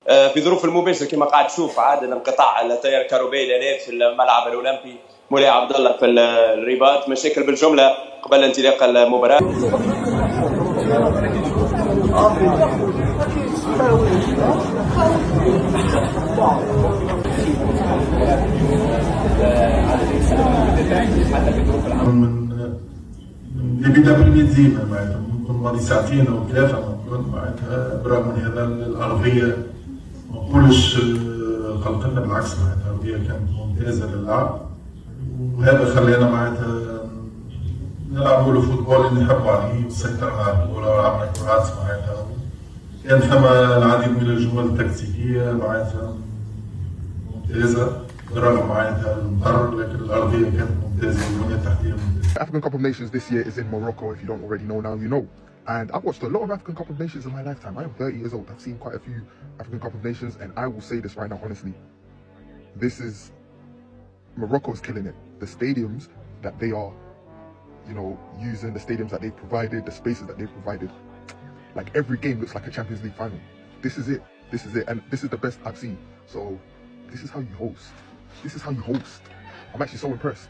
في ظروف المباشره كما قاعد تشوف عاد انقطاع التيار الكهربائي الان في الملعب الاولمبي مولاي عبد الله في الرباط، مشاكل بالجمله قبل انطلاق المباراه. من البداية بالبنزين معناتها ممكن ماضي ساعتين او ثلاثه ممكن معناتها برغم من هذا الارضيه ما نقولش قلقنا، بالعكس معناتها الارضيه كانت ممتازه للعب، وهذا خلانا معناتها نلعبوا الفوتبول اللي نحبوا عليه وسيطرنا على الكره ولعبنا كرات معناتها. كان ثم العديد من الجمل التكتيكيه معناتها ممتازه برغم معناتها المطر، لكن الارضيه كانت ممتازه والبنيه التحتيه ممتازه. African Cup of Nations this year is in Morocco. If you don't already know now, you know. And I've watched a lot of African Cup of Nations in my lifetime. I am 30 years old. I've seen quite a few African Cup of Nations, and I will say this right now, honestly. This is Morocco's killing it. The stadiums that they are, using, the stadiums that they provided, the spaces that they provided. Like every game looks like a Champions League final. This is it. This is it. And this is the best I've seen. So this is how you host. This is how you host. I'm actually so impressed.